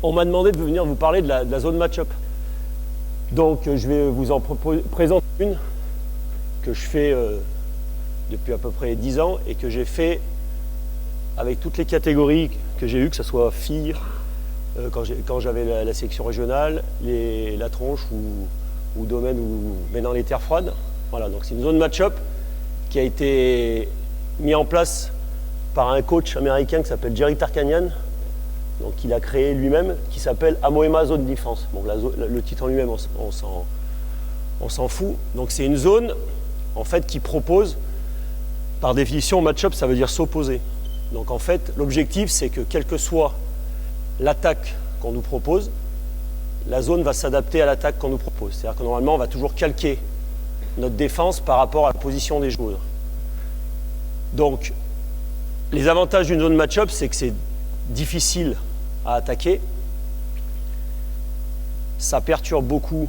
on m'a demandé de venir vous parler de la zone match-up. Donc je vais vous en présenter une que je fais depuis à peu près 10 ans et que j'ai fait avec toutes les catégories que j'ai eues, que ce soit filles, quand j'avais la sélection régionale, la tronche ou domaine ou mais dans les terres froides. Voilà, donc c'est une zone match-up qui a été mise en place par un coach américain qui s'appelle Jerry Tarkanian, donc il a créé lui-même, qui s'appelle Amoema Zone Defense. Bon, le titre en lui-même, on s'en fout. Donc c'est une zone en fait qui propose, par définition, match-up, ça veut dire s'opposer. Donc en fait, l'objectif, c'est que quelle que soit l'attaque qu'on nous propose, la zone va s'adapter à l'attaque qu'on nous propose. C'est-à-dire que normalement, on va toujours calquer notre défense par rapport à la position des joueurs. Donc, les avantages d'une zone match-up, c'est que c'est difficile à attaquer. Ça perturbe beaucoup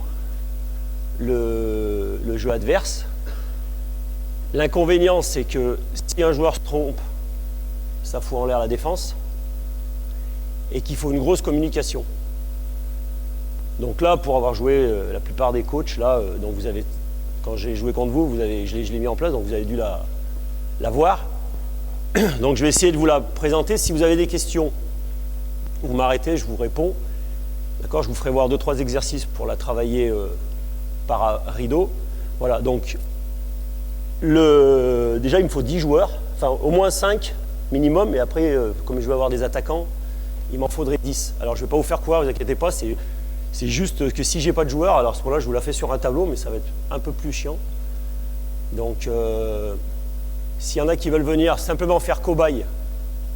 le jeu adverse. L'inconvénient, c'est que si un joueur se trompe, ça fout en l'air la défense et qu'il faut une grosse communication. Donc là, pour avoir joué la plupart des coachs, là, donc vous avez, quand j'ai joué contre vous, je l'ai mis en place, donc vous avez dû la voir. Donc je vais essayer de vous la présenter. Si vous avez des questions, vous m'arrêtez, je vous réponds. D'accord, je vous ferai voir 2-3 exercices pour la travailler par rideau. Voilà, donc déjà il me faut 10 joueurs, enfin au moins 5 minimum, et après, comme je vais avoir des attaquants, il m'en faudrait 10. Alors je ne vais pas vous faire courir, ne vous inquiétez pas, c'est juste que si j'ai pas de joueurs, alors à ce moment-là je vous la fais sur un tableau, mais ça va être un peu plus chiant. Donc s'il y en a qui veulent venir simplement faire cobaye,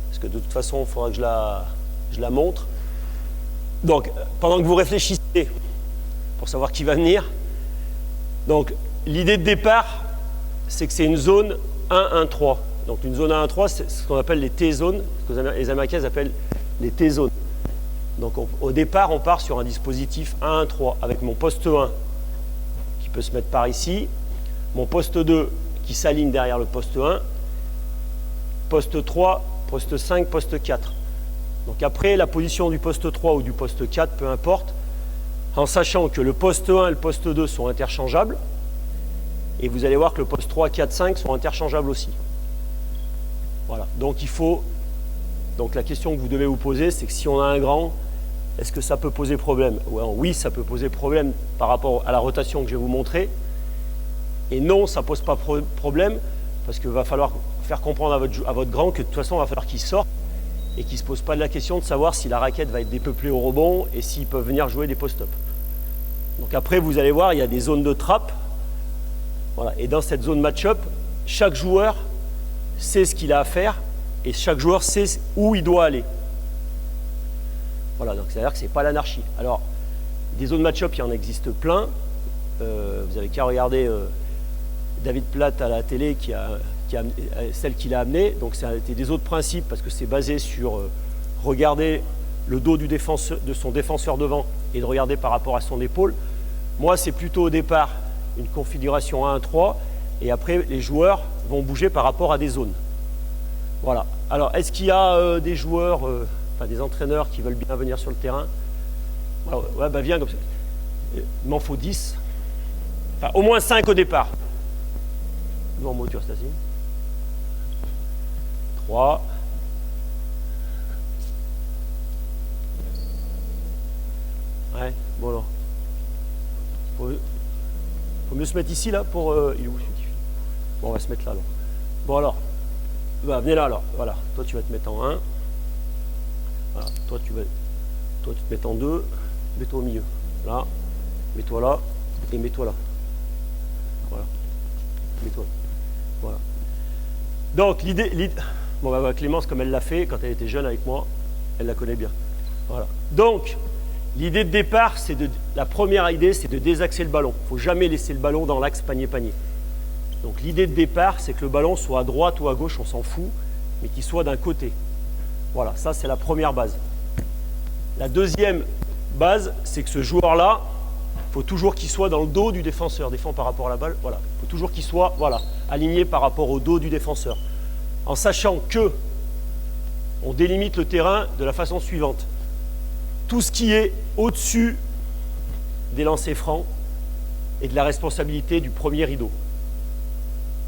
parce que de toute façon il faudra que je la montre. Donc pendant que vous réfléchissez pour savoir qui va venir, donc l'idée de départ, c'est que c'est une zone 1-1-3. Donc une zone 1-1-3, c'est ce qu'on appelle les T-zones, ce que les Américains appellent les T-zones. Donc au départ, on part sur un dispositif 1-1-3 avec mon poste 1 qui peut se mettre par ici, mon poste 2 qui s'aligne derrière le poste 1, poste 3, poste 5, poste 4. Donc après, la position du poste 3 ou du poste 4, peu importe, en sachant que le poste 1 et le poste 2 sont interchangeables, et vous allez voir que le poste 3, 4, 5 sont interchangeables aussi. Voilà, donc donc la question que vous devez vous poser, c'est que si on a un grand, est-ce que ça peut poser problème? Oui, ça peut poser problème par rapport à la rotation que je vais vous montrer. Et non, ça ne pose pas problème, parce qu'il va falloir faire comprendre à votre grand que de toute façon, il va falloir qu'il sorte et qu'il ne se pose pas de la question de savoir si la raquette va être dépeuplée au rebond et s'ils peuvent venir jouer des post-up. Donc après, vous allez voir, il y a des zones de trappe. Voilà. Et dans cette zone match-up, chaque joueur sait ce qu'il a à faire et chaque joueur sait où il doit aller. Voilà, donc c'est-à-dire que ce n'est pas l'anarchie. Alors, des zones match-up, il y en existe plein. Vous avez qu'à regarder David Platt à la télé, celle qu'il a amenée. Donc, c'était des autres principes parce que c'est basé sur regarder le dos de son défenseur devant et de regarder par rapport à son épaule. Moi, c'est plutôt au départ une configuration 1-1-3 et après, les joueurs vont bouger par rapport à des zones. Voilà. Alors, est-ce qu'il y a des joueurs, des entraîneurs qui veulent bien venir sur le terrain? Ouais, bah viens comme ça. Il m'en faut 10. Enfin, au moins 5 au départ. Nous en moture, Stacy. 3. Ouais, bon alors. Faut mieux se mettre ici, là, pour... il est où, celui qui filme? Bon, on va se mettre là, alors. Bon, alors. Bah, venez là, alors. Voilà. Toi, tu vas te mettre en 1. Voilà. Toi, tu te mets en 2. Mets-toi au milieu. Là. Mets-toi là. Et mets-toi là. Voilà. Mets-toi là. Voilà. Donc, l'idée... Bon, bah, Clémence, comme elle l'a fait quand elle était jeune avec moi, elle la connaît bien. Voilà. Donc, l'idée de départ, la première idée, c'est de désaxer le ballon. Il ne faut jamais laisser le ballon dans l'axe panier-panier. Donc, l'idée de départ, c'est que le ballon soit à droite ou à gauche, on s'en fout, mais qu'il soit d'un côté. Voilà, ça, c'est la première base. La deuxième base, c'est que ce joueur-là, il faut toujours qu'il soit dans le dos du défenseur, défend par rapport à la balle. Voilà, il faut toujours qu'il soit aligné par rapport au dos du défenseur. En sachant que on délimite le terrain de la façon suivante. tout ce qui est au-dessus des lancers francs et de la responsabilité du premier rideau.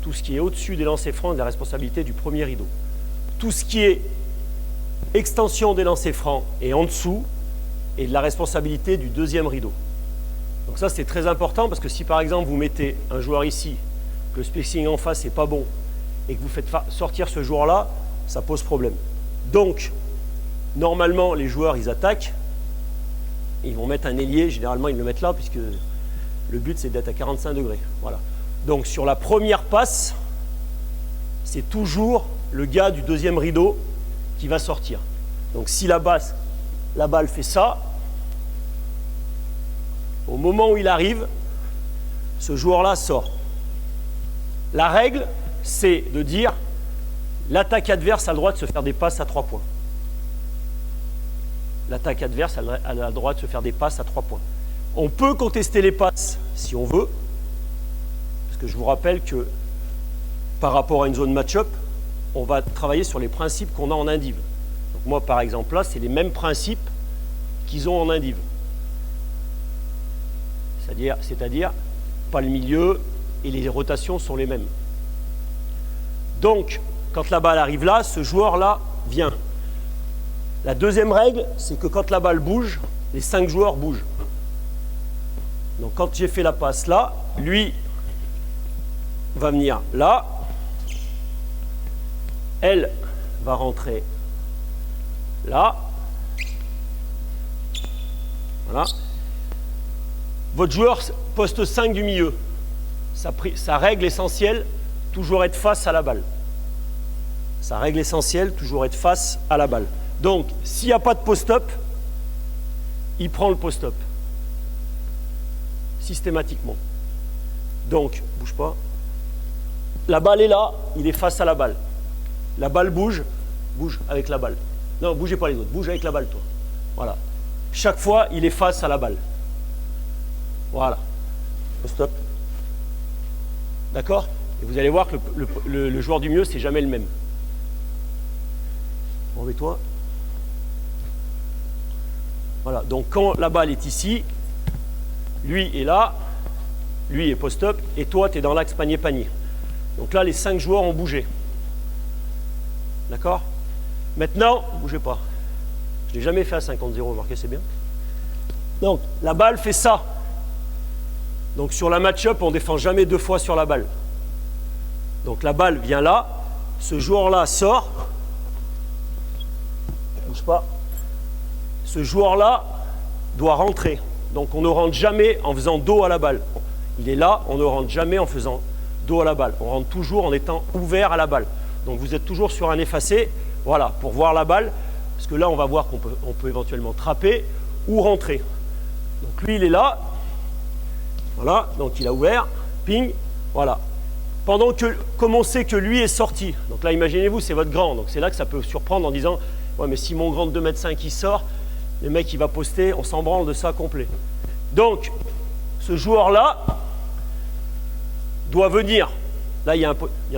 Tout ce qui est au-dessus des lancers francs et de la responsabilité du premier rideau. Tout ce qui est extension des lancers francs et en dessous et de la responsabilité du deuxième rideau. Donc ça, c'est très important parce que si par exemple vous mettez un joueur ici, que le spacing en face n'est pas bon et que vous faites sortir ce joueur-là, ça pose problème. Donc, normalement, les joueurs, ils attaquent, ils vont mettre un ailier, généralement ils le mettent là puisque le but c'est d'être à 45 degrés. Voilà. Donc sur la première passe, c'est toujours le gars du deuxième rideau qui va sortir. Donc si la balle fait ça, au moment où il arrive, ce joueur-là sort. La règle, c'est de dire l'attaque adverse a le droit de se faire des passes à 3 points. L'attaque adverse a le droit de se faire des passes à 3 points. On peut contester les passes si on veut, parce que je vous rappelle que par rapport à une zone match-up, on va travailler sur les principes qu'on a en indiv. Donc moi, par exemple, là, c'est les mêmes principes qu'ils ont en indiv. C'est-à-dire, pas le milieu et les rotations sont les mêmes. Donc, quand la balle arrive là, ce joueur-là vient. La deuxième règle, c'est que quand la balle bouge, les 5 joueurs bougent. Donc quand j'ai fait la passe là, lui va venir là, elle va rentrer là. Voilà. Votre joueur poste 5 du milieu. Sa règle essentielle, toujours être face à la balle. Sa règle essentielle, toujours être face à la balle. Donc, s'il n'y a pas de post-up, il prend le post-up. Systématiquement. Donc, bouge pas. La balle est là, il est face à la balle. La balle bouge avec la balle. Non, bougez pas les autres, bouge avec la balle, toi. Voilà. Chaque fois, il est face à la balle. Voilà. Post-up. D'accord? Et vous allez voir que le joueur du milieu, c'est jamais le même. Remets-toi. Voilà, donc quand la balle est ici, lui est là, lui est post-up, et toi, tu es dans l'axe panier-panier. Donc là, les 5 joueurs ont bougé. D'accord? Maintenant, bougez pas. Je ne l'ai jamais fait à 50-0, remarquez, c'est bien. Donc, la balle fait ça. Donc sur la match-up, on ne défend jamais 2 fois sur la balle. Donc la balle vient là, ce joueur-là sort. Bouge pas. Ce joueur-là doit rentrer. Donc on ne rentre jamais en faisant dos à la balle. Il est là, on ne rentre jamais en faisant dos à la balle. On rentre toujours en étant ouvert à la balle. Donc vous êtes toujours sur un effacé, voilà, pour voir la balle. Parce que là, on va voir qu'on peut éventuellement trapper ou rentrer. Donc lui, il est là. Voilà, donc il a ouvert, ping, voilà. Pendant que, comme on sait que lui est sorti, donc là, imaginez-vous, c'est votre grand. Donc c'est là que ça peut surprendre en disant, ouais, mais si mon grand de 2,5 m il sort, le mec il va poster, on s'en branle de ça complet. Donc, ce joueur-là doit venir. Là, il y en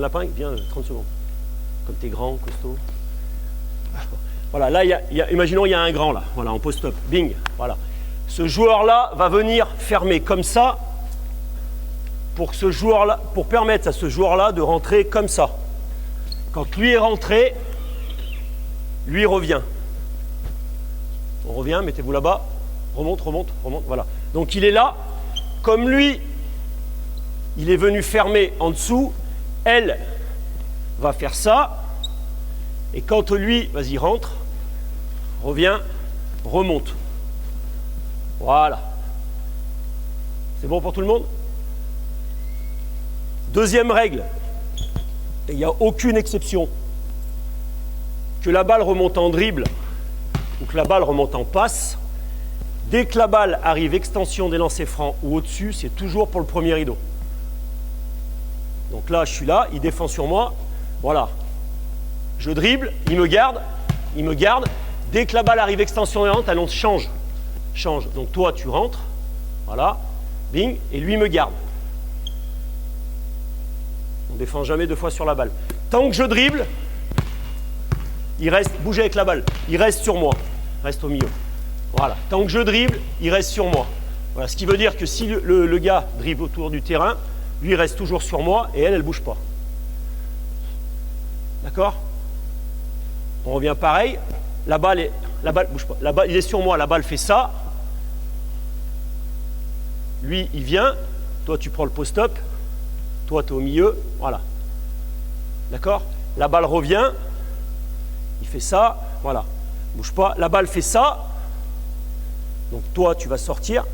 a pas un, viens, 30 secondes. Comme t'es grand, costaud. Voilà, là, imaginons, il y a un grand là, voilà, en post-up, bing, voilà. Ce joueur-là va venir fermer comme ça pour permettre à ce joueur-là de rentrer comme ça. Quand lui est rentré, lui revient. On revient, mettez-vous là-bas, remonte, voilà. Donc il est là, comme lui, il est venu fermer en dessous, elle va faire ça, et quand lui, vas-y, rentre, revient, remonte. Voilà. C'est bon pour tout le monde? Deuxième règle, et il n'y a aucune exception, que la balle remonte en dribble ou que la balle remonte en passe, dès que la balle arrive extension des lancers francs ou au-dessus, c'est toujours pour le premier rideau. Donc là, je suis là, il défend sur moi, voilà. Je dribble, il me garde. Dès que la balle arrive extension des lancers, elle change. Donc toi, tu rentres, voilà, bing, et lui me garde. On ne défend jamais 2 fois sur la balle. Tant que je dribble, il reste, bougez avec la balle, il reste sur moi, reste au milieu. Voilà. Tant que je dribble, il reste sur moi. Voilà. Ce qui veut dire que si le gars dribble autour du terrain, lui il reste toujours sur moi et elle ne bouge pas. D'accord? On revient pareil. La balle bouge pas. La balle, il est sur moi, la balle fait ça. Lui, il vient. Toi, tu prends le post-up. Toi, tu es au milieu. Voilà. D'accord? La balle revient. Il fait ça. Voilà. Bouge pas. La balle fait ça. Donc, toi, tu vas sortir.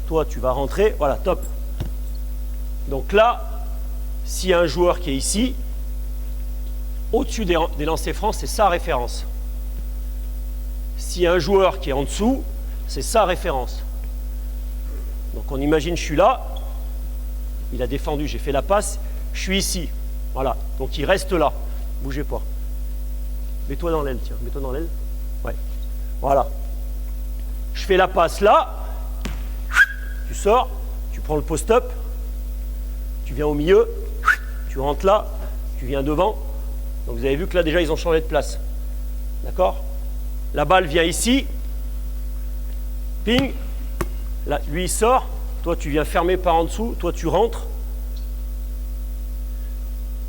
Toi, tu vas rentrer. Voilà, top. Donc là, s'il y a un joueur qui est ici, au-dessus des lancers francs, c'est sa référence. S'il y a un joueur qui est en dessous, c'est sa référence. Donc on imagine, je suis là, il a défendu, j'ai fait la passe, je suis ici. Voilà, donc il reste là, bougez pas. Mets-toi dans l'aile, tiens, mets-toi dans l'aile. Ouais, voilà. Je fais la passe là, tu sors, tu prends le post-up, tu viens au milieu, tu rentres là, tu viens devant. Donc vous avez vu que là déjà ils ont changé de place. D'accord? La balle vient ici. Ping. Là, lui il sort. Toi tu viens fermer par en dessous. Toi tu rentres.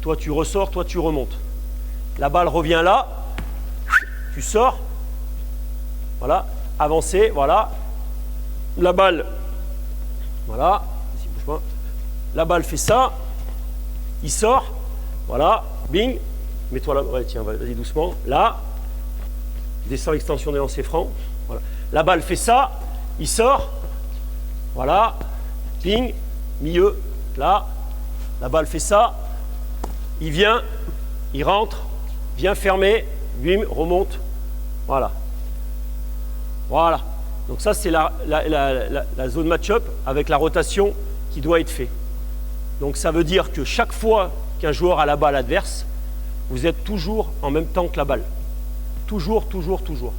Toi tu ressors. Toi tu remontes. La balle revient là. Tu sors. Voilà. Avancez. Voilà. La balle. Voilà. Bouge pas. La balle fait ça. Il sort. Voilà. Bing. Mets-toi là, ouais, tiens, vas-y doucement. Là, descends l'extension des lancers francs. Voilà. La balle fait ça, il sort. Voilà, ping, milieu, là. La balle fait ça, il vient, il rentre, vient fermer, bim, remonte. Voilà. Voilà. Donc ça, c'est la zone match-up avec la rotation qui doit être faite. Donc ça veut dire que chaque fois qu'un joueur a la balle adverse, vous êtes toujours en même temps que la balle. Toujours, toujours, toujours.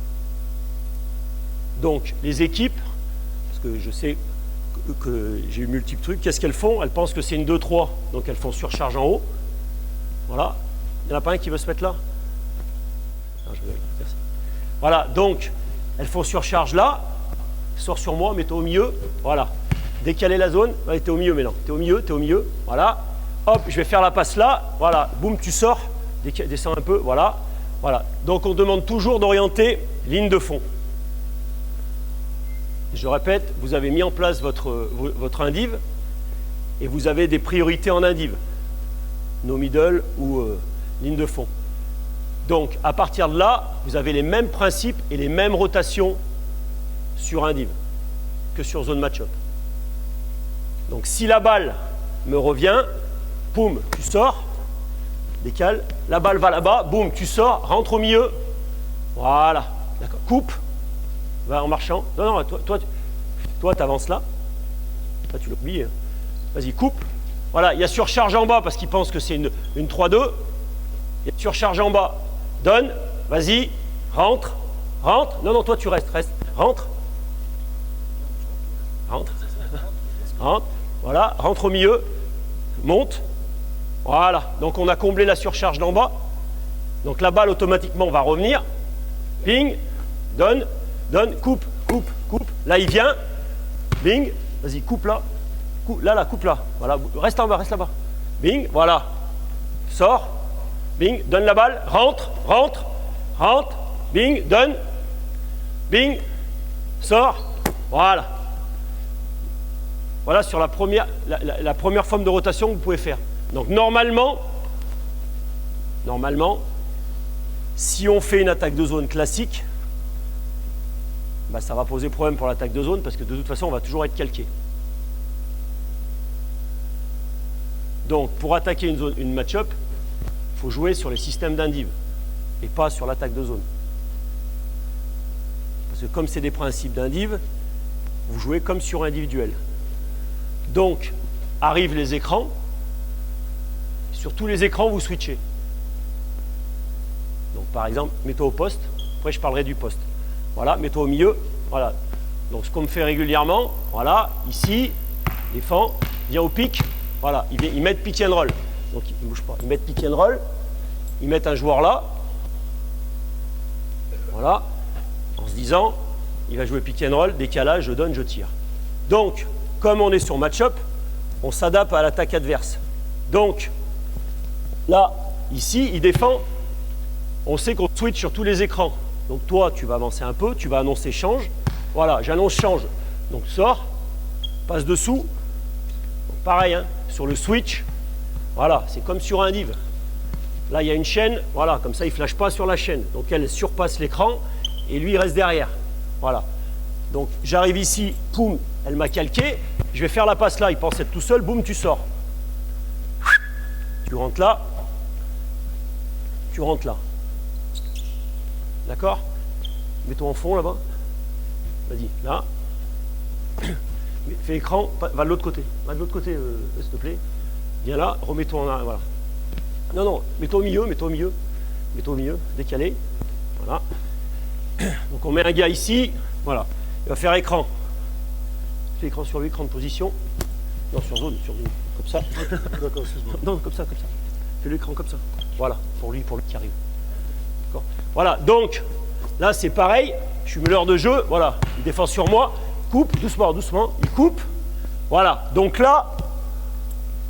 Donc, les équipes, parce que je sais que j'ai eu multiples trucs, qu'est-ce qu'elles font? Elles pensent que c'est une 2-3, donc elles font surcharge en haut. Voilà. Il n'y en a pas un qui veut se mettre là? Non, je vais faire ça. Voilà, donc, elles font surcharge là, sors sur moi, mets-toi au milieu. Voilà. Décaler la zone, ouais, t'es au milieu maintenant. T'es au milieu, voilà. Hop, je vais faire la passe là, voilà, boum, tu sors. Descends un peu, voilà. Voilà. Donc on demande toujours d'orienter ligne de fond. Je répète, vous avez mis en place votre indiv et vous avez des priorités en indiv. No middle ou ligne de fond. Donc à partir de là, vous avez les mêmes principes et les mêmes rotations sur indiv que sur zone match-up. Donc si la balle me revient, poum, tu sors. Décale, la balle va là-bas, boum, tu sors, rentre au milieu. Voilà, d'accord. Coupe, va en marchant. Non, toi, tu avances là. Là, tu l'oublies. Vas-y, coupe. Voilà, il y a surcharge en bas parce qu'ils pensent que c'est une 3-2. Il y a surcharge en bas. Donne, vas-y, rentre. Non, toi, tu restes. Rentre. Voilà, rentre au milieu. Monte. Voilà, donc on a comblé la surcharge d'en bas. Donc la balle automatiquement va revenir. Ping, donne, coupe. Là il vient. Bing, vas-y, coupe là. Coupe là. Voilà, reste là-bas. Bing, voilà. Sors. Bing, donne la balle. Rentre. Bing, donne. Bing, sors. Voilà. Voilà sur la première forme de rotation que vous pouvez faire. Donc normalement, si on fait une attaque de zone classique, bah, ça va poser problème pour l'attaque de zone parce que de toute façon, on va toujours être calqué. Donc pour attaquer une match-up, il faut jouer sur les systèmes d'indiv et pas sur l'attaque de zone. Parce que comme c'est des principes d'indiv, vous jouez comme sur individuel. Donc arrivent les écrans. Sur tous les écrans, vous switchez. Donc, par exemple, mets-toi au poste. Après, je parlerai du poste. Voilà, mets-toi au milieu. Voilà. Donc, ce qu'on me fait régulièrement, voilà, ici, défend, vient au pic. Voilà, ils mettent pick and roll. Donc, ils ne bougent pas. Ils mettent pick and roll. Ils mettent un joueur là. Voilà. En se disant, il va jouer pick and roll, décalage, je donne, je tire. Donc, comme on est sur match-up, on s'adapte à l'attaque adverse. Donc, là, ici, il défend, on sait qu'on switch sur tous les écrans. Donc toi, tu vas avancer un peu, tu vas annoncer change. Voilà, j'annonce change. Donc sors, passe dessous. Donc, pareil, hein, sur le switch, voilà, c'est comme sur un div. Là, il y a une chaîne, voilà, comme ça, il ne flash pas sur la chaîne. Donc elle surpasse l'écran et lui, il reste derrière. Voilà. Donc j'arrive ici, poum, elle m'a calqué. Je vais faire la passe là, il pense être tout seul, boum, tu sors. Tu rentres là. Tu rentres là. D'accord? Mets-toi en fond là-bas. Vas-y, là. Fais écran, va de l'autre côté. Va de l'autre côté, s'il te plaît. Viens là, remets-toi en arrière. Voilà. Non, non, mets-toi au milieu, mets-toi au milieu. Mets-toi au milieu, décalé. Voilà. Donc on met un gars ici. Voilà. Il va faire écran. Fais écran sur lui, écran de position. Non, sur zone, comme ça. D'accord, excuse-moi. Non, comme ça. Fais l'écran comme ça. Voilà, pour lui qui arrive. D'accord. Voilà, donc, là c'est pareil. Je suis meneur de jeu. Voilà, il défend sur moi. Coupe, doucement, il coupe. Voilà, donc là,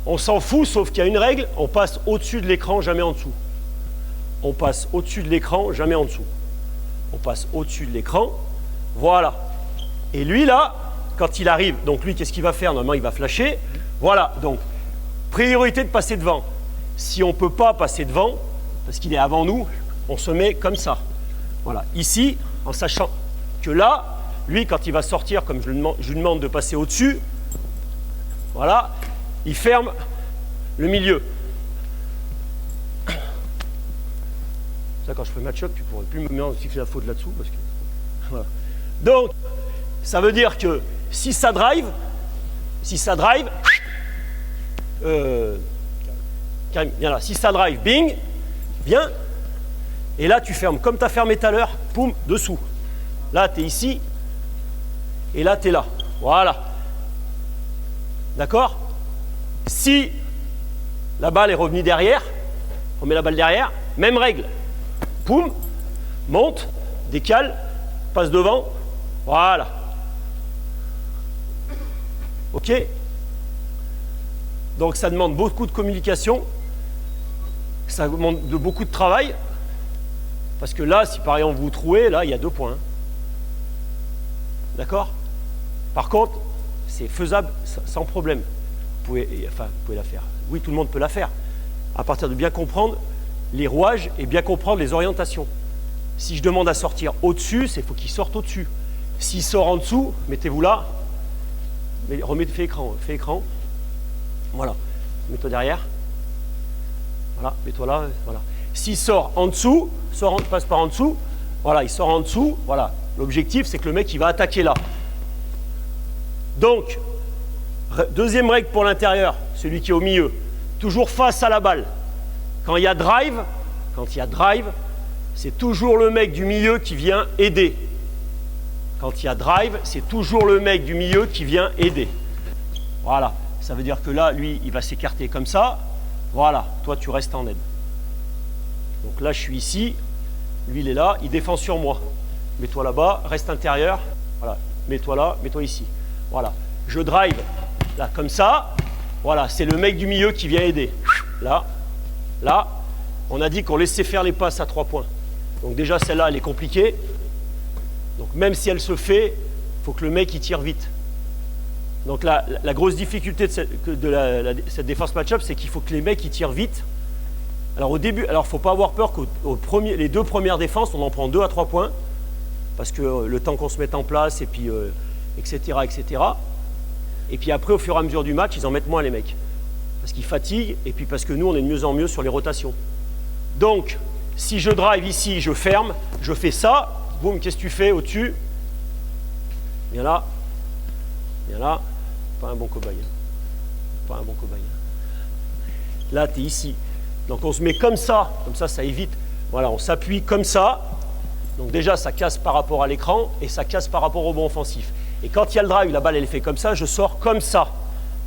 on s'en fout, sauf qu'il y a une règle, on passe au-dessus de l'écran, jamais en dessous. On passe au-dessus de l'écran, jamais en dessous. On passe au-dessus de l'écran, voilà. Et lui, là, quand il arrive, donc lui, qu'est-ce qu'il va faire? Normalement, il va flasher. Voilà, donc, priorité de passer devant. Si on ne peut pas passer devant, parce qu'il est avant nous, on se met comme ça. Voilà, ici, en sachant que là, lui, quand il va sortir, comme je lui demande de passer au-dessus, voilà, il ferme le milieu. Ça, quand je fais match-up, tu ne pourrais plus me fixer la faute là-dessous. Parce que... voilà. Donc, ça veut dire que si ça drive, Karim, viens là, si ça drive, bing, viens, et là tu fermes comme tu as fermé tout à l'heure, poum, dessous. Là, tu es ici, et là, tu es là. Voilà. D'accord? Si la balle est revenue derrière, on met la balle derrière, même règle. Poum, monte, décale, passe devant, voilà. Ok? Donc ça demande beaucoup de communication, ça demande beaucoup de travail, parce que là, si par exemple vous trouvez, là, il y a 2 points. D'accord? Par contre, c'est faisable sans problème. Vous pouvez la faire. Oui, tout le monde peut la faire. À partir de bien comprendre les rouages et bien comprendre les orientations. Si je demande à sortir au-dessus, c'est faut qu'il sorte au-dessus. S'il sort en dessous, mettez-vous là. Mais fais écran. Voilà. Mets-toi derrière. Voilà, mets-toi là. Voilà. S'il sort en dessous, passe par en dessous. Voilà, il sort en dessous. Voilà. L'objectif, c'est que le mec, il va attaquer là. Donc, deuxième règle pour l'intérieur, celui qui est au milieu, toujours face à la balle. Quand il y a drive, c'est toujours le mec du milieu qui vient aider. Quand il y a drive, c'est toujours le mec du milieu qui vient aider. Voilà, ça veut dire que là, lui, il va s'écarter comme ça. Voilà, toi, tu restes en aide. Donc là, je suis ici, lui, il est là, il défend sur moi. Mets-toi là-bas, reste intérieur. Voilà, mets-toi là, mets-toi ici. Voilà, je drive là comme ça. Voilà, c'est le mec du milieu qui vient aider. Là, on a dit qu'on laissait faire les passes à 3 points. Donc déjà, celle-là, elle est compliquée. Donc même si elle se fait, il faut que le mec il tire vite. Donc la grosse difficulté de cette défense match-up, c'est qu'il faut que les mecs ils tirent vite. Alors au début, il ne faut pas avoir peur les 2 premières défenses, on en prend 2 à 3 points, parce que le temps qu'on se mette en place, et puis etc. Et puis après, au fur et à mesure du match, ils en mettent moins les mecs. Parce qu'ils fatiguent, et puis parce que nous, on est de mieux en mieux sur les rotations. Donc, si je drive ici, je ferme, je fais ça, boum, qu'est-ce que tu fais au-dessus? Viens là. Pas un bon cobaye. Là, tu es ici. Donc on se met comme ça évite. Voilà, on s'appuie comme ça. Donc déjà, ça casse par rapport à l'écran et ça casse par rapport au bond offensif. Et quand il y a le drive, la balle, elle est faite comme ça, je sors comme ça.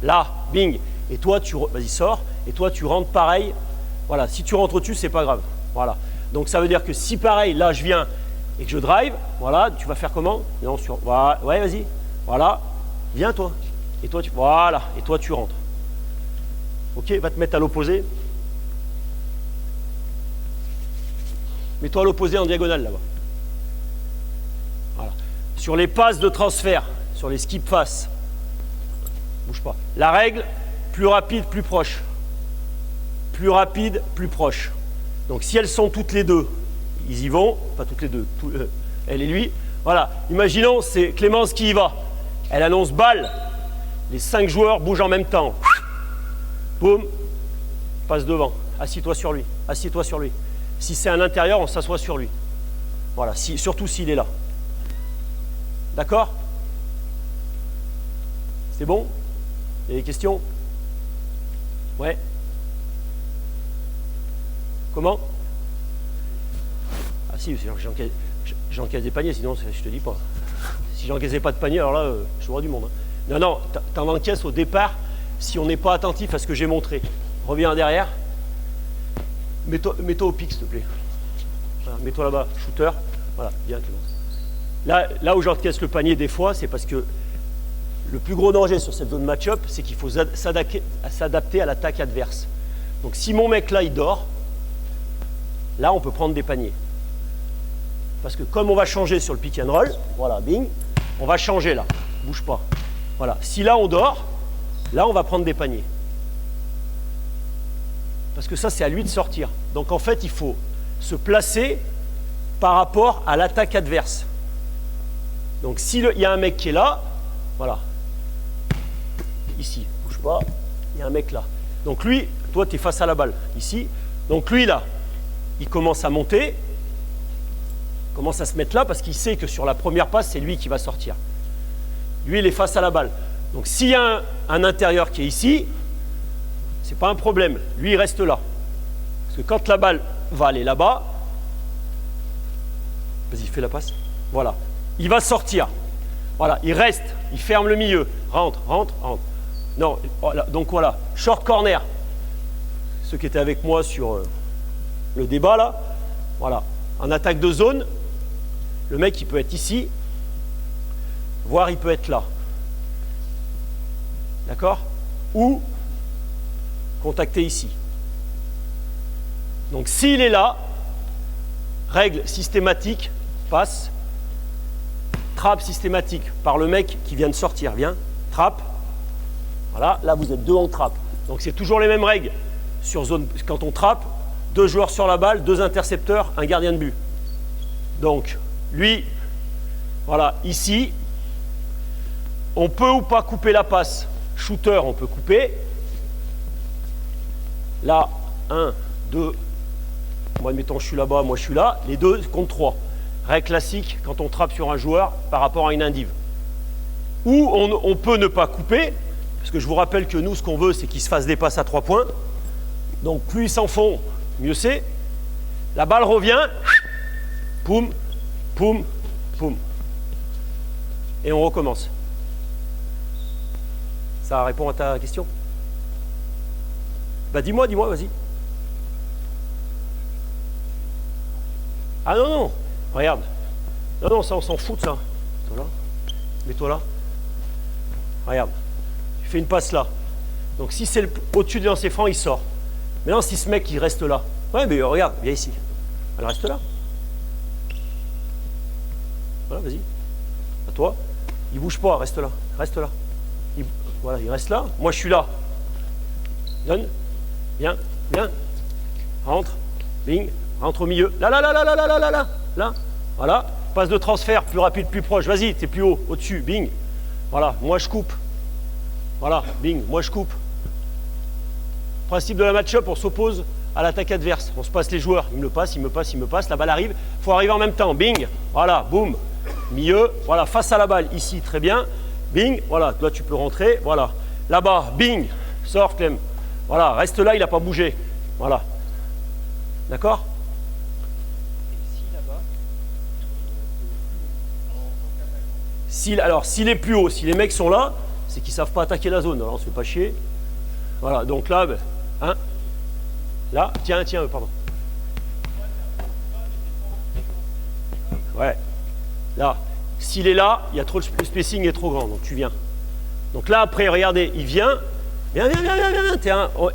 Là, bing. Et toi, vas-y, sors. Et toi, tu rentres pareil. Voilà, si tu rentres au-dessus, c'est pas grave. Voilà. Donc ça veut dire que si pareil, là, je viens et que je drive, voilà, tu vas faire comment? Non, voilà, ouais, vas-y, voilà, viens toi, et toi, voilà, et toi tu rentres. Ok, va te mettre à l'opposé. Mets-toi à l'opposé en diagonale là-bas. Voilà. Sur les passes de transfert, sur les skip passes, bouge pas. La règle, plus rapide, plus proche. Plus rapide, plus proche. Donc si elles sont toutes les deux, ils y vont, pas toutes les deux, elle et lui. Voilà, imaginons, c'est Clémence qui y va. Elle annonce balle. Les 5 joueurs bougent en même temps. Boum, passe devant. Assis-toi sur lui, assis-toi sur lui. Si c'est à l'intérieur, on s'assoit sur lui. Voilà, surtout s'il est là. D'accord? C'est bon? Il y a des questions? Ouais. Comment? Ah si, j'encaisse des paniers, sinon je te dis pas. Si j'encaissais pas de panier, alors là, je vois du monde. Hein. Non, t'en encaisses au départ si on n'est pas attentif à ce que j'ai montré. Reviens derrière. Mets-toi au pic, s'il te plaît. Voilà, mets-toi là-bas, shooter. Voilà, bien, Clémence. Là où j'encaisse le panier des fois, c'est parce que le plus gros danger sur cette zone match-up, c'est qu'il faut s'adapter à l'attaque adverse. Donc si mon mec là, il dort, là, on peut prendre des paniers. Parce que comme on va changer sur le pick and roll, voilà, bing, on va changer là, bouge pas. Voilà, si là on dort, là on va prendre des paniers. Parce que ça, c'est à lui de sortir. Donc en fait, il faut se placer par rapport à l'attaque adverse. Donc s'il y a un mec qui est là, voilà, ici, bouge pas, il y a un mec là. Donc lui, toi, tu es face à la balle, ici. Donc lui, là, il commence à monter, commence à se mettre là parce qu'il sait que sur la première passe, c'est lui qui va sortir. Lui, il est face à la balle. Donc s'il y a un intérieur qui est ici, c'est pas un problème. Lui, il reste là. Parce que quand la balle va aller là-bas, vas-y, fais la passe. Voilà. Il va sortir. Voilà, il reste, il ferme le milieu. Rentre, rentre, rentre. Non, voilà. Donc voilà, short corner. Ceux qui étaient avec moi sur le débat là, voilà. En attaque de zone, le mec, il peut être ici, voire il peut être là. D'accord? Ou contacter ici. Donc s'il est là, règle systématique, passe, trappe systématique par le mec qui vient de sortir. Viens, trappe. Voilà, là vous êtes deux en trappe. Donc c'est toujours les mêmes règles. Sur zone, quand on trappe, 2 joueurs sur la balle, 2 intercepteurs, un gardien de but. Donc lui, voilà, ici, on peut ou pas couper la passe. Shooter, on peut couper. Là, 1, 2, moi admettons je suis là-bas, moi je suis là, les 2 contre 3. Règle classique quand on trappe sur un joueur par rapport à une indive. Ou on peut ne pas couper, parce que je vous rappelle que nous, ce qu'on veut, c'est qu'ils se fassent des passes à 3 points. Donc plus ils s'en font, mieux c'est. La balle revient, poum, poum, poum. Et on recommence. Ça répond à ta question? Bah dis-moi, vas-y. Ah non, regarde. Non, ça on s'en fout de ça. Mets-toi là. Mets-toi là. Regarde. Tu fais une passe là. Donc si c'est au-dessus des lancers francs, il sort. Maintenant, si ce mec il reste là. Ouais, mais regarde, viens ici. Elle reste là. Voilà, vas-y. À toi. Il bouge pas, reste là. Reste là. Voilà, il reste là. Moi je suis là. Donne. Viens, viens, rentre, bing, rentre au milieu, là, voilà, passe de transfert, plus rapide, plus proche, vas-y, t'es plus haut, au-dessus, bing, voilà, moi je coupe, voilà, bing, moi je coupe. Principe de la match-up, on s'oppose à l'attaque adverse, on se passe les joueurs, il me passe, la balle arrive, il faut arriver en même temps, bing, voilà, boum, milieu, voilà, face à la balle, ici, très bien, bing, voilà, là tu peux rentrer, voilà, là-bas, bing, sors Clem. Voilà, reste là, il n'a pas bougé. Voilà. D'accord? Alors, s'il est plus haut, si les mecs sont là, c'est qu'ils ne savent pas attaquer la zone. Alors, on ne se fait pas chier. Voilà, donc là, hein, là, tiens, pardon. Ouais. Là. S'il est là, il y a trop, le spacing est trop grand, donc tu viens. Donc là, après, regardez, il vient. Viens. T'es un, oh,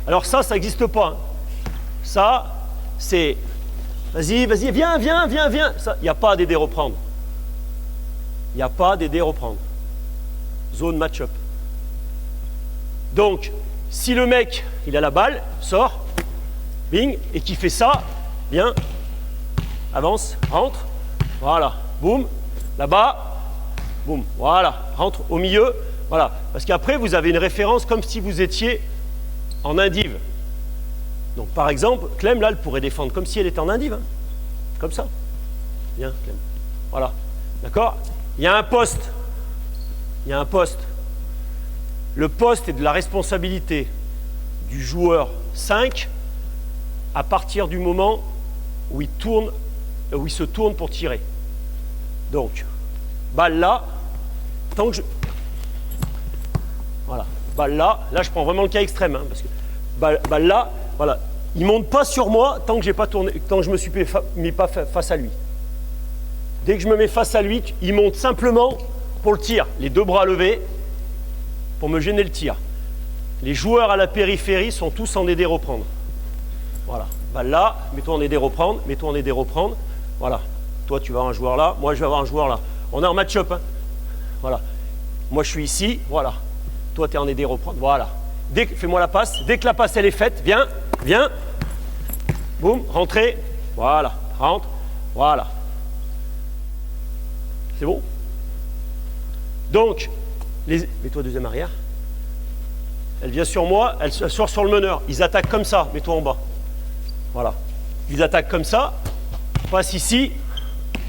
alors ça n'existe pas. Hein. Ça, c'est... Vas-y, viens. Il n'y a pas d'aider reprendre. Il n'y a pas d'aider reprendre. Zone match-up. Donc, si le mec, il a la balle, sort, bing, et qui fait ça, viens, avance, rentre, voilà, boum, là-bas, boum, voilà, rentre au milieu, voilà. Parce qu'après, vous avez une référence comme si vous étiez en indive. Donc, par exemple, Clem, là, elle pourrait défendre comme si elle était en indive, hein. Comme ça. Viens, Clem. Voilà, d'accord? Il y a un poste. Le poste est de la responsabilité du joueur 5 à partir du moment où il se tourne pour tirer. Donc, balle là, tant que je... Voilà, balle là je prends vraiment le cas extrême, hein, parce que balle là, voilà, il ne monte pas sur moi tant que j'ai pas tourné, tant que je me suis mis pas face à lui. Dès que je me mets face à lui, il monte simplement pour le tir, les deux bras levés, pour me gêner le tir. Les joueurs à la périphérie sont tous en aider reprendre. Voilà. Balle là, mets-toi en aider reprendre, Voilà. Toi, tu vas avoir un joueur là, moi, je vais avoir un joueur là. On est en match-up. Hein. Voilà. Moi, je suis ici, voilà. Toi, tu es en aider reprendre, voilà. Fais-moi la passe. Dès que la passe, elle est faite, viens. Boum, rentrez. Voilà. Rentre. Voilà. C'est bon? Donc, mets-toi deuxième arrière. Elle vient sur moi, elle sort sur le meneur. Ils attaquent comme ça, mets-toi en bas. Voilà. Ils attaquent comme ça. Passe ici.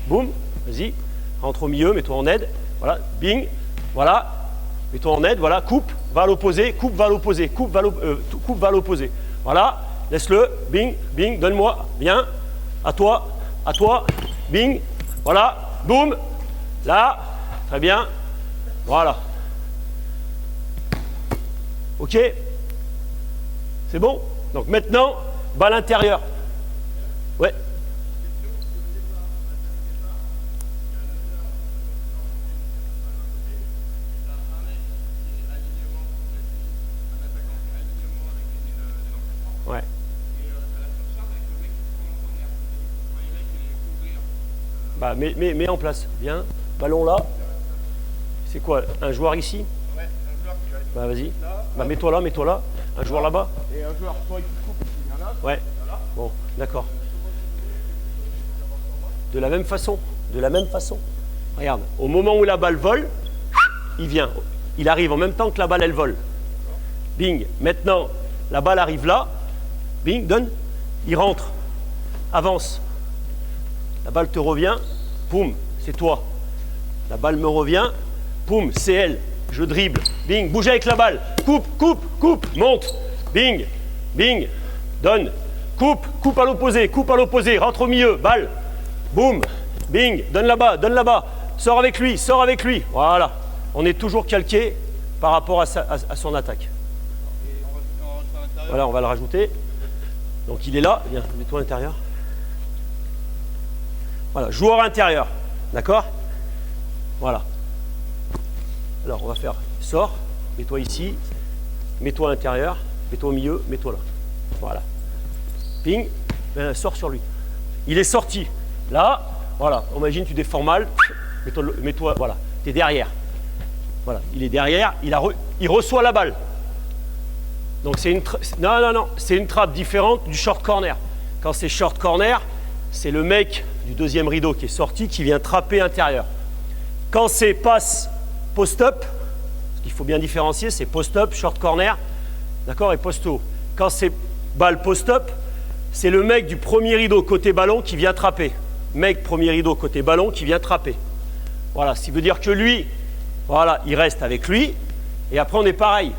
Boum, vas-y. Rentre au milieu, mets-toi en aide. Voilà, bing. Voilà. Mets-toi en aide, voilà. Coupe, va à l'opposé. Coupe, va à l'opposé. Voilà. Laisse-le. Bing, donne-moi. Bien. À toi. Bing. Voilà. Boum. Là. Très bien. Voilà. Ok? C'est bon? Donc maintenant, balle intérieure. Ouais. Ouais. Bah, mets en place. Viens. Ballon là. C'est quoi? Un joueur ici? Ouais, un joueur qui va être bah vas-y. là. Bah mets-toi là. Un joueur là-bas. Et un joueur, toi, qui coupe, qui vient là. Ouais. Voilà. Bon, d'accord. De la même façon. Regarde, au moment où la balle vole, il vient. Il arrive en même temps que la balle, elle vole. Bing. Maintenant, la balle arrive là. Bing, donne. Il rentre. Avance. La balle te revient. Poum, c'est toi. La balle me revient. Poum, c'est elle. Je dribble. Bing, bouge avec la balle. Coupe. Monte. Bing. Donne. Coupe à l'opposé. Rentre au milieu. Balle. Boum. Bing. Donne là-bas. Sors avec lui. Voilà. On est toujours calqué par rapport à son attaque. Voilà, on va le rajouter. Donc il est là. Viens, mets-toi à l'intérieur. Voilà, joueur intérieur. D'accord? Voilà. Alors, on va faire sors, mets-toi ici, mets-toi à l'intérieur, mets-toi au milieu, mets-toi là. Voilà. Ping, sors sur lui. Il est sorti. Là, voilà. Imagine, tu défends mal, mets-toi, voilà. Tu es derrière. Voilà. Il est derrière, il reçoit la balle. Donc, c'est une c'est une trappe différente du short corner. Quand c'est short corner, c'est le mec du deuxième rideau qui est sorti qui vient trapper intérieur. Quand c'est passe post-up, ce qu'il faut bien différencier, c'est post-up, short corner, d'accord, et post-haut. Quand c'est balle post-up, c'est le mec du premier rideau côté ballon qui vient trapper. Mec premier rideau côté ballon qui vient trapper. Voilà, ce qui veut dire que lui, voilà, il reste avec lui, et après on est pareil.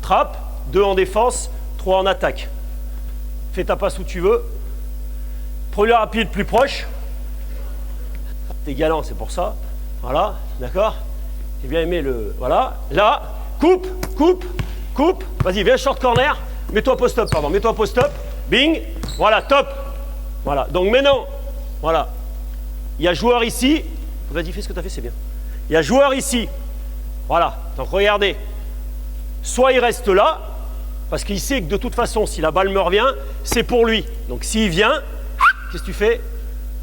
Trappe, 2 en défense, 3 en attaque. Fais ta passe où tu veux. Prends-le rapide plus proche. T'es galant, c'est pour ça. Voilà, d'accord? J'ai bien aimé le... Voilà, là, coupe. Vas-y, viens short corner. Mets-toi post-up, Bing. Voilà, top. Voilà, donc maintenant, voilà. il y a joueur ici. Vas-y, fais ce que tu as fait, c'est bien. Il y a joueur ici. Voilà. Donc regardez. Soit il reste là, parce qu'il sait que de toute façon, si la balle me revient, c'est pour lui. Donc s'il vient, qu'est-ce que tu fais?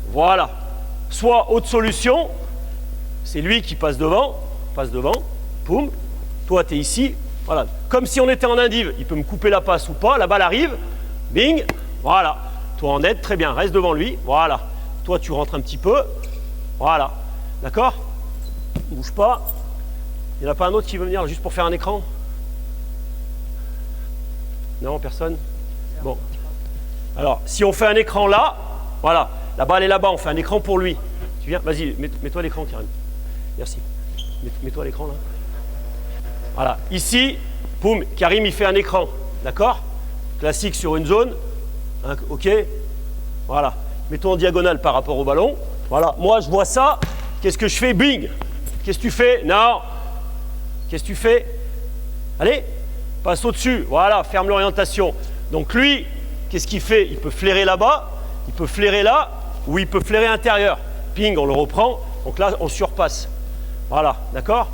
Voilà. Soit autre solution, c'est lui qui passe devant, poum. Toi, tu es ici. Voilà. Comme si on était en indiv, il peut me couper la passe ou pas, la balle arrive, bing, voilà. Toi en aide, très bien, reste devant lui, voilà. Toi, tu rentres un petit peu, voilà. D'accord? Bouge pas. Il n'y en a pas un autre qui veut venir juste pour faire un écran? Non, personne? Bon. Alors, si on fait un écran là, voilà, la balle est là-bas, on fait un écran pour lui. Tu viens? Vas-y, mets-toi à l'écran, Karim. Merci. Mets-toi à l'écran, là. Voilà, ici, poum, Karim, il fait un écran. D'accord? Classique sur une zone. Hein, ok? Voilà. Mets-toi en diagonale par rapport au ballon. Voilà, moi, je vois ça. Qu'est-ce que je fais? Bing! Qu'est-ce que tu fais? Non. Qu'est-ce que tu fais? Allez, passe au-dessus. Voilà, ferme l'orientation. Donc lui, qu'est-ce qu'il fait? Il peut flairer là-bas, il peut flairer là, ou il peut flairer intérieur. Ping, on le reprend. Donc là, on surpasse. Voilà, d'accord?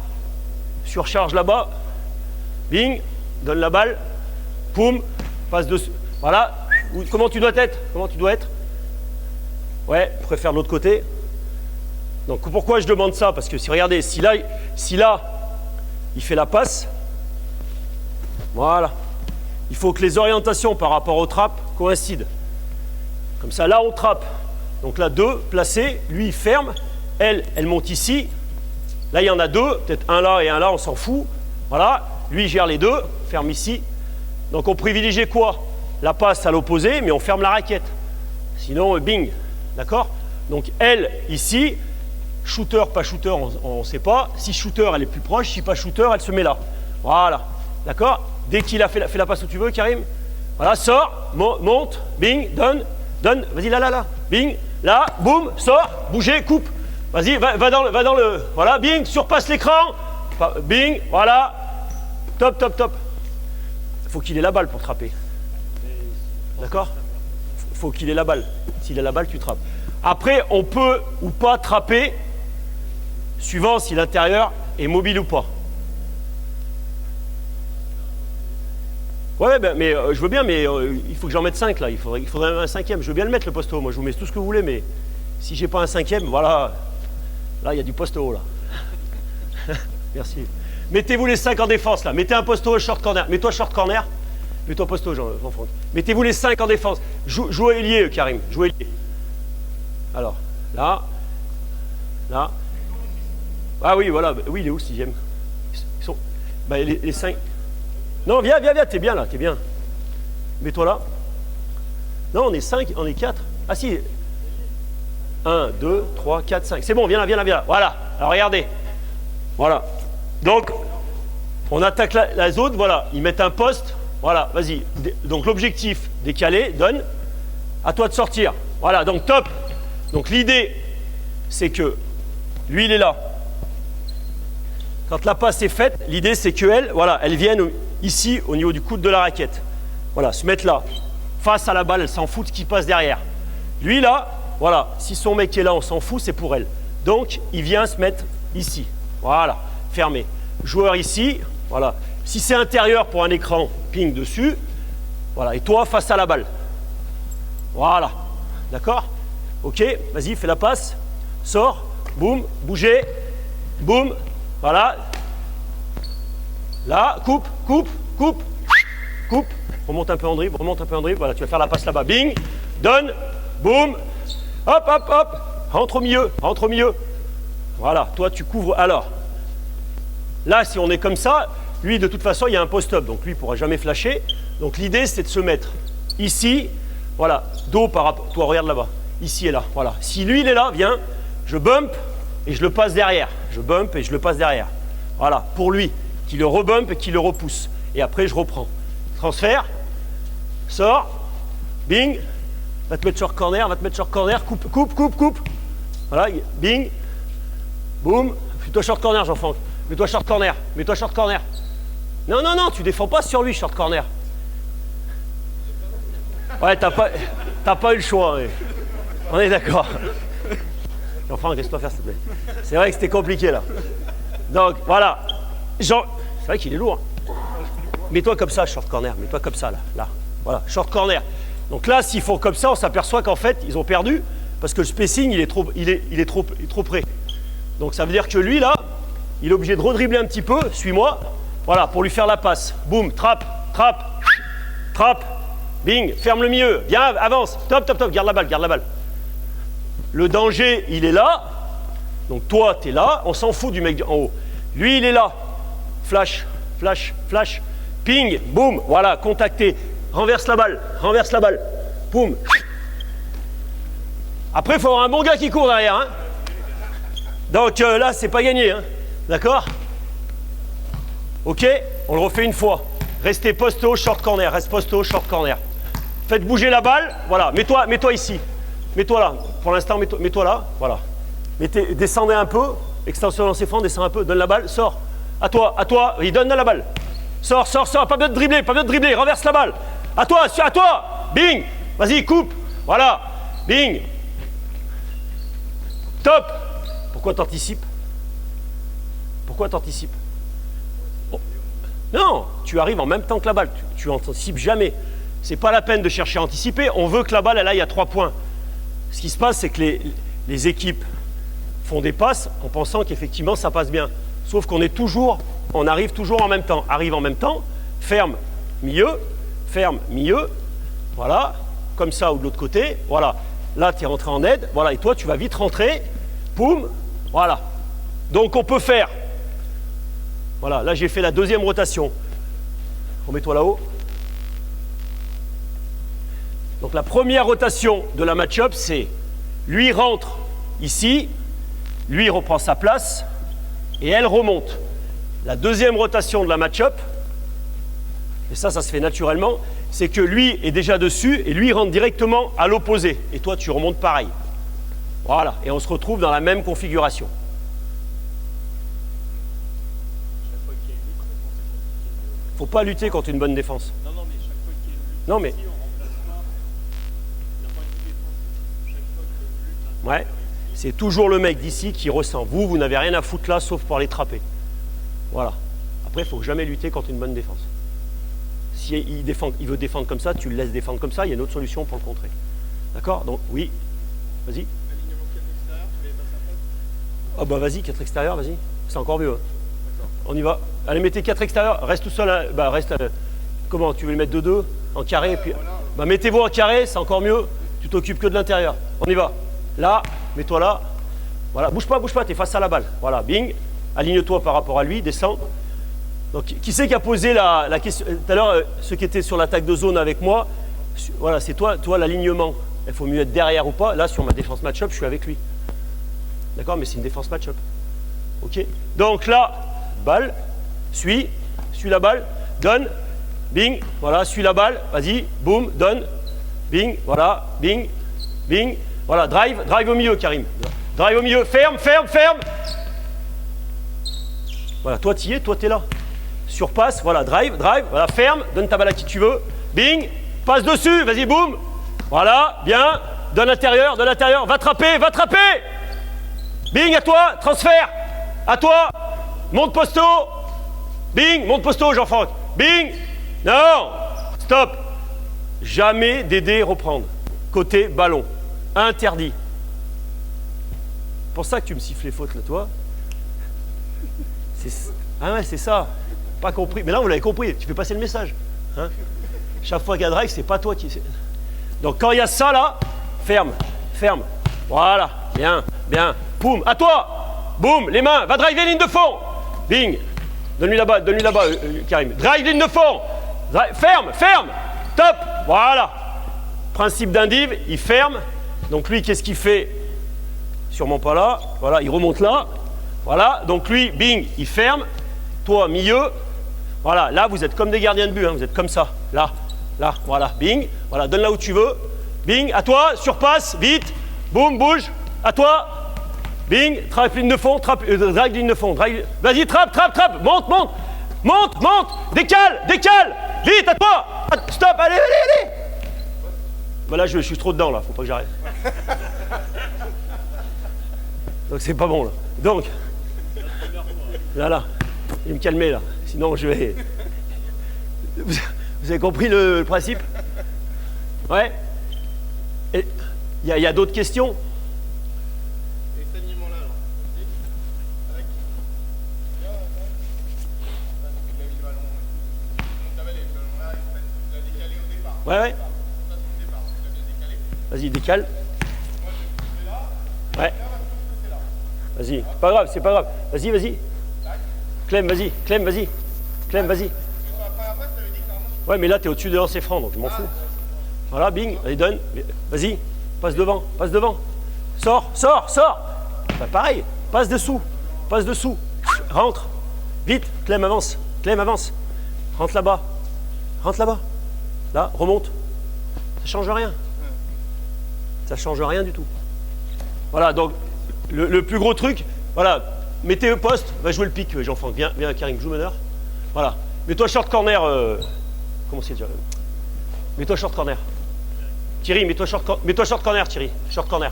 Surcharge là-bas. Bing, donne la balle. Poum, passe dessus. Voilà. Comment tu dois être? Comment tu dois être? Ouais, je préfère de l'autre côté. Donc pourquoi je demande ça? Parce que si regardez, si là, il fait la passe, voilà. Il faut que les orientations par rapport aux trappes coïncident. Comme ça, là, on trappe. Donc là, 2 placés, lui, il ferme. Elle monte ici. Là, il y en a 2, peut-être un là et un là, on s'en fout. Voilà, lui, il gère les 2, ferme ici. Donc on privilégie quoi? La passe à l'opposé, mais on ferme la raquette. Sinon, bing. D'accord? Donc elle, ici, shooter, pas shooter, on ne sait pas. Si shooter, elle est plus proche. Si pas shooter, elle se met là. Voilà. D'accord? Dès qu'il a fait la passe où tu veux, Karim. Voilà, sort, monte, bing, donne. Vas-y, là. Bing, là, boum, sort, bougez, coupe. Vas-y, va dans le. Voilà, bing, surpasse l'écran. Bing, voilà. Top. Il faut qu'il ait la balle pour trapper. D'accord? Il faut qu'il ait la balle. S'il a la balle, tu trappes. Après, on peut ou pas trapper, suivant si l'intérieur est mobile ou pas. Ouais, ben, mais je veux bien, mais il faut que j'en mette 5 là. Il faudrait un 5e. Je veux bien le mettre le poste haut. Moi, je vous mets tout ce que vous voulez, mais si j'ai pas un 5e, voilà. Là, il y a du poste haut là. Merci. Mettez-vous les 5 en défense là. Mettez un poste haut short corner. Mets-toi short corner. Mets-toi poste haut, Jean-Franck. Mettez-vous les 5 en défense. Joue ailier, Karim. Joue ailier. Alors, là. Ah oui, voilà. Oui, il est où, 6e? Ils sont. Bah, les 5. Non, viens, t'es bien là, t'es bien. Mets-toi là. Non, on est 5, on est 4. Ah si. 1, 2, 3, 4, 5. C'est bon, viens là. Voilà. Alors regardez. Voilà. Donc, on attaque la zone, voilà. Ils mettent un poste. Voilà, vas-y. Donc l'objectif, décalé, donne. À toi de sortir. Voilà, donc top. Donc l'idée, c'est que lui, il est là. Quand la passe est faite, l'idée, c'est qu'elle, voilà, elle vienne ici, au niveau du coude de la raquette. Voilà, se mettre là. Face à la balle, elle s'en fout de ce qui passe derrière. Lui, là, voilà, si son mec est là, on s'en fout, c'est pour elle. Donc, il vient se mettre ici. Voilà, fermé. Joueur ici, voilà. Si c'est intérieur pour un écran, ping dessus. Voilà, et toi, face à la balle. Voilà, d'accord? Ok, vas-y, fais la passe. Sors, boum, bougez, boum, voilà. Là, coupe. Remonte un peu en dribble, voilà, tu vas faire la passe là-bas. Bing, donne, boum, hop. Rentre au milieu. Voilà, toi tu couvres. Alors, là, si on est comme ça, lui, de toute façon, il y a un post-up, donc lui, il ne pourra jamais flasher. Donc l'idée, c'est de se mettre ici, voilà, dos par rapport. Toi, regarde là-bas, ici et là, voilà. Si lui, il est là, viens, je bump et je le passe derrière. Voilà, pour lui, qui le rebump et qui le repousse. Et après, je reprends. Transfert, sors, bing, va te mettre short corner, coupe. Voilà, bing, boum, mets-toi short corner, Jean-Franck. Mets-toi short corner. Non, tu défends pas sur lui, short corner. Ouais, t'as pas eu le choix. Ouais. On est d'accord. Jean-Franck, laisse-toi faire, s'il te plaît. C'est vrai que c'était compliqué, là. Donc, voilà. Jean... C'est vrai qu'il est lourd. Mets-toi comme ça, short corner. Mets-toi comme ça, là. Là. Voilà, short corner. Donc là, s'ils font comme ça, on s'aperçoit qu'en fait, ils ont perdu parce que le spacing, il est trop près. Donc ça veut dire que lui, là, il est obligé de redribbler un petit peu. Suis-moi. Voilà, pour lui faire la passe. Boum, trappe, trappe, trappe. Bing, ferme le milieu. Viens, avance. Top, top, top. Garde la balle. Le danger, il est là. Donc toi, tu es là. On s'en fout du mec en haut. Lui, il est là. Flash, flash, flash. Ping, boum. Voilà, contacté. Renverse la balle. Boum. Après, il faut avoir un bon gars qui court derrière. Hein. Donc là, c'est pas gagné. Hein. D'accord? Ok? On le refait une fois. Restez poste haut, short corner. Reste poste haut, short corner. Faites bouger la balle. Voilà. Mets-toi ici. Mets-toi là. Pour l'instant, mets-toi là. Voilà. Descendez un peu. Extension de lancer franc, descends un peu. Donne la balle. Sors. À toi. Il donne la balle. Sors. Pas besoin de dribbler. Renverse la balle. À toi. Bing. Vas-y, coupe. Voilà. Bing. Top. Pourquoi t'anticipes? Oh. Non, tu arrives en même temps que la balle. Tu anticipes jamais. C'est pas la peine de chercher à anticiper. On veut que la balle, elle aille à 3 points. Ce qui se passe, c'est que les équipes font des passes en pensant qu'effectivement, ça passe bien. Sauf qu'on arrive toujours en même temps. Arrive en même temps, ferme, milieu. Voilà. Comme ça ou de l'autre côté. Voilà. Là, tu es rentré en aide. Voilà. Et toi, tu vas vite rentrer. Poum. Voilà. Donc, on peut faire. Voilà. Là, j'ai fait la deuxième rotation. Remets-toi là-haut. Donc, la première rotation de la match-up, c'est lui rentre ici. Lui reprend sa place. Et elle remonte. La deuxième rotation de la match-up, et ça se fait naturellement, c'est que lui est déjà dessus et lui rentre directement à l'opposé. Et toi, tu remontes pareil. Voilà. Et on se retrouve dans la même configuration. Il ne faut pas lutter contre une bonne défense. Non, mais chaque fois qu'il y a une lutte, Non, mais... ici, on remplace pas d'un point de vue défensif. Chaque fois que lutte, Ouais. C'est toujours le mec d'ici qui ressent. Vous n'avez rien à foutre là, sauf pour aller trapper. Voilà. Après, il ne faut jamais lutter contre une bonne défense. Si il veut défendre comme ça, tu le laisses défendre comme ça, il y a une autre solution pour le contrer. D'accord? Donc, oui. Vas-y. alignement 4 extérieur, tu voulais passer après? Ah bah vas-y, 4 extérieurs, vas-y. C'est encore mieux. Hein. On y va. Allez, mettez 4 extérieurs. Reste tout seul. Reste. Comment? Tu veux les mettre de 2 en carré et puis... Bah mettez-vous en carré, c'est encore mieux. Tu t'occupes que de l'intérieur. On y va. Là, mets-toi là. Voilà, bouge pas, t'es face à la balle. Voilà, bing. Aligne-toi par rapport à lui, descends. Donc, qui c'est qui a posé la question? Tout à l'heure, ceux qui étaient sur l'attaque de zone avec moi, voilà, c'est toi l'alignement. Il faut mieux être derrière ou pas. Là, sur ma défense match-up, je suis avec lui. D'accord? Mais c'est une défense match-up. Ok? Donc là, balle, suis la balle, donne, bing, voilà, suis la balle, vas-y, boum, donne, bing, voilà, bing, bing, voilà, drive au milieu, Karim. Drive au milieu, ferme. Voilà, toi, t'y es, toi, t'es là. Surpasse, voilà, drive, voilà, ferme, donne ta balle à qui tu veux, bing, passe dessus, vas-y, boum, voilà, bien, donne l'intérieur, va trapper, bing, à toi, transfert, à toi, monte posto, bing, monte posto, Jean-Franck, bing, non, stop, jamais d'aider reprendre, côté ballon, interdit. C'est pour ça que tu me siffles les fautes, là, toi. Ah ouais, c'est ça. Pas compris. Mais là, vous l'avez compris. Tu fais passer le message. Hein? Chaque fois qu'il y a drive, c'est pas toi qui... Donc, quand il y a ça, là, ferme. Voilà. Bien. Boum. À toi. Boum. Les mains. Va driver ligne de fond. Bing. Donne-lui là-bas, Karim. Drive ligne de fond. Ferme. Top. Voilà. Principe d'indiv, il ferme. Donc, lui, qu'est-ce qu'il fait? Sûrement pas là. Voilà, il remonte là. Voilà, donc lui, bing, il ferme. Toi, milieu. Voilà, là, vous êtes comme des gardiens de but. Hein, vous êtes comme ça. Là, voilà, bing. Voilà, donne là où tu veux. Bing, à toi, surpasse, vite. Boum, bouge. À toi. Bing, trappe ligne de fond, drag ligne de fond. Vas-y, trappe. Monte. Décale. Vite, à toi. Stop, allez. Voilà, je suis trop dedans, là. Faut pas que j'arrête. Donc c'est pas bon là. Donc, là, il me calmer là. Sinon je vais. Vous avez compris le principe? Ouais. Il y a d'autres questions? Et cet alignement-là, alors. Avec. Bien, il a mis le ballon. Donc là, le ballon là, il l'a décalé au départ. Ouais, ouais. Rotation au départ, il l'a bien décalé. Vas-y, décale. Moi, je vais là. Ouais. Là, c'est là. Vas-y. Pas grave, c'est pas grave. Vas-y, vas-y. Clem, vas-y. Clem, vas-y. Clem, vas-y. Mais sur la première phase, tu avais dit que normalement, Ouais, mais là, t'es au-dessus de lancer franc, donc je m'en fous. Voilà, bing, allez, donne. Vas-y, passe devant, passe devant. Sors, sors, sors. Bah, pareil, passe dessous, passe dessous. Rentre. Vite, Clem, avance. Clem, avance. Rentre là-bas. Rentre là-bas. Là, remonte. Ça change rien. Ça change rien du tout. Voilà, donc, le plus gros truc, voilà, mettez le poste, va jouer le pic, Jean-Franck. Viens, viens, Karim, joue meneur. Voilà. Mets-toi short corner. Comment c'est déjà? Mets-toi short corner. Thierry, mets-toi short corner, Thierry. Short corner.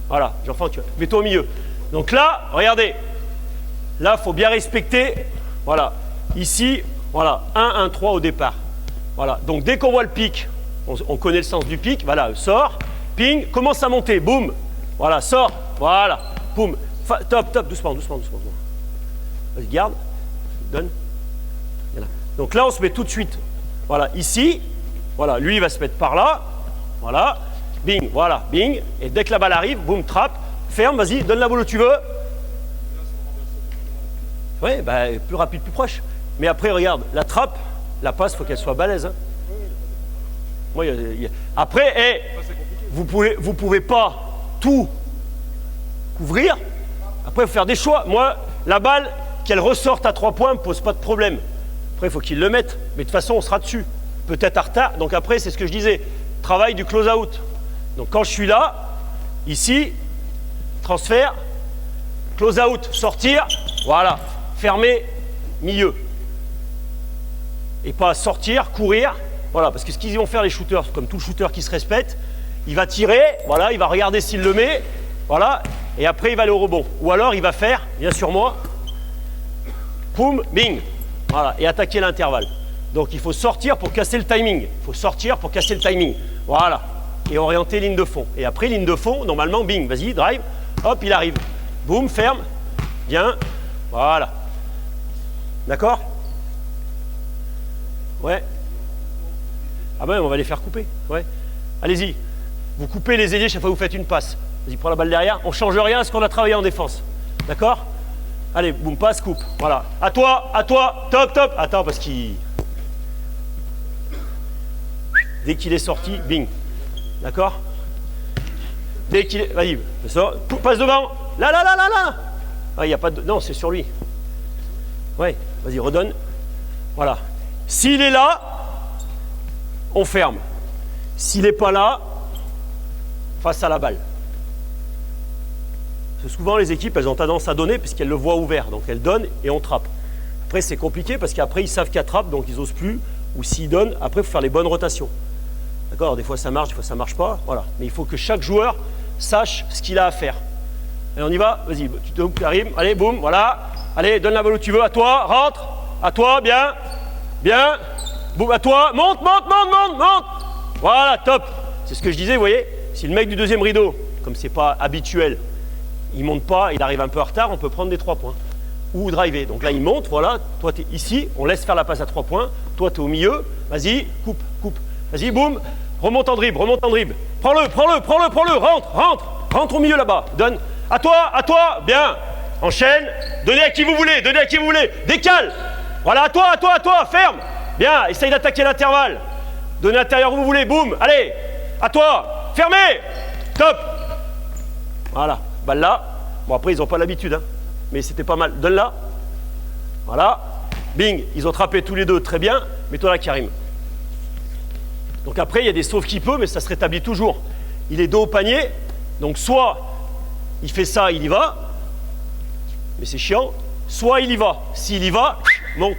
Voilà, Jean-Franck, tu vois. Mets-toi au milieu. Donc là, regardez. Là, il faut bien respecter. Voilà. Ici, voilà. 1-1-3 au départ. Voilà. Donc dès qu'on voit le pic, on connaît le sens du pic. Voilà, sort. Ping, commence à monter. Boum. Voilà, sort. Voilà. Boum. Top, top. Doucement, doucement, doucement. Vas-y, garde. Donne. Voilà. Donc là, on se met tout de suite. Voilà, ici. Voilà, lui, il va se mettre par là. Voilà. Bing, voilà, bing. Et dès que la balle arrive, boum, trappe. Ferme, vas-y, donne la balle où tu veux. Oui, bah, plus rapide, plus proche. Mais après, regarde, la trappe, la passe, il faut qu'elle soit balèze. Hein. Moi, Après, vous pouvez pas tout couvrir. Après, il faut faire des choix. Moi, la balle, qu'elle ressorte à 3 points, ne me pose pas de problème. Après, il faut qu'il le mette. Mais de toute façon, on sera dessus. Peut-être en retard. Donc après, c'est ce que je disais. Travail du close-out. Donc quand je suis là, ici, transfert, close-out, sortir, voilà. Fermer, milieu. Et pas sortir, courir. Voilà, parce que ce qu'ils vont faire les shooters, comme tout shooter qui se respecte, il va tirer, voilà, il va regarder s'il le met, voilà, et après il va aller au rebond. Ou alors il va faire, bien sur moi, poum, bing, voilà, et attaquer l'intervalle. Donc il faut sortir pour casser le timing. Il faut sortir pour casser le timing. Voilà. Et orienter ligne de fond. Et après, ligne de fond, normalement, bing, vas-y, drive, hop, il arrive. Boum, ferme, bien, voilà. D'accord? Ouais. Ah ben, on va les faire couper. Ouais. Allez-y. Vous coupez les ailiers chaque fois que vous faites une passe. Vas-y, prends la balle derrière. On ne change rien à ce qu'on a travaillé en défense. D'accord? Allez, boum, passe, coupe. Voilà. À toi, top, top. Attends, parce qu'il... Dès qu'il est sorti, bing. D'accord? Dès qu'il est... Vas-y, passe devant. Là, là, là, là, là. Ah, il n'y a pas de... Non, c'est sur lui. Ouais, vas-y, redonne. Voilà. S'il est là, on ferme. S'il n'est pas là, face à la balle. Parce que souvent, les équipes, elles ont tendance à donner puisqu'elles le voient ouvert. Donc, elles donnent et on trappe. Après, c'est compliqué parce qu'après, ils savent qu'ils attrapent, donc ils n'osent plus. Ou s'ils donnent, après, il faut faire les bonnes rotations. D'accord? Des fois, ça marche, des fois, ça ne marche pas. Voilà. Mais il faut que chaque joueur sache ce qu'il a à faire. Allez, on y va. Vas-y, tu te loupes, Karim. Allez, boum, voilà. Allez, donne la balle où tu veux. À toi, rentre. À toi, bien. Bien. Boum, à toi. Monte, monte, monte, monte, monte. Voilà, top. C'est ce que je disais, vous voyez. Si le mec du deuxième rideau, comme c'est pas habituel, il monte pas, il arrive un peu en retard, on peut prendre des 3 points. Ou driver. Donc là, il monte, voilà. Toi, tu es ici. On laisse faire la passe à 3 points. Toi, tu es au milieu. Vas-y, coupe, coupe. Vas-y, boum. Remonte en dribble, remonte en dribble. Prends-le, prends-le, prends-le, prends-le. Rentre, rentre. Rentre au milieu là-bas. Donne. À toi, bien. Enchaîne. Donnez à qui vous voulez, donnez à qui vous voulez. Décale. Voilà, à toi, ferme. Bien, essaye d'attaquer l'intervalle. Donnez à l'intérieur où vous voulez, boum. Allez, à toi. Fermez. Top. Voilà, balle là. Bon, après, ils n'ont pas l'habitude, hein. Mais c'était pas mal. Donne là. Voilà. Bing, ils ont trappé tous les deux, très bien. Mets-toi là, Karim. Donc après, il y a des sauves qui peut, mais ça se rétablit toujours. Il est dos au panier, donc soit il fait ça, il y va, mais c'est chiant, soit il y va. S'il y va, monte.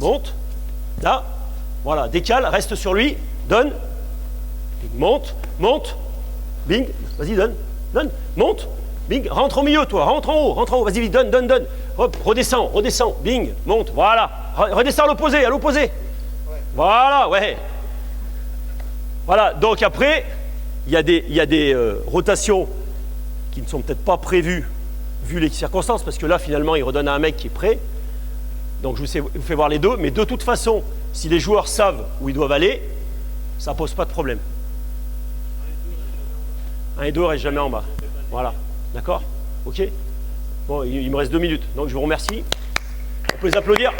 Monte. Là. Voilà, décale, reste sur lui, donne. Monte, monte. Bing, vas-y, donne, donne. Monte. Bing, rentre au milieu, toi, rentre en haut, vas-y, vite, donne. Hop, redescends, bing, monte, voilà. Redescends à l'opposé, Ouais. Voilà, ouais. Voilà, donc après, il y a des rotations qui ne sont peut-être pas prévues, vu les circonstances, parce que là, finalement, il redonne à un mec qui est prêt. Donc, je vous fais voir les deux, mais de toute façon, si les joueurs savent où ils doivent aller, ça ne pose pas de problème. 1 et 2 restent jamais en bas. Voilà. D'accord? Ok? Bon, il me reste 2 minutes. Donc, je vous remercie. On peut les applaudir.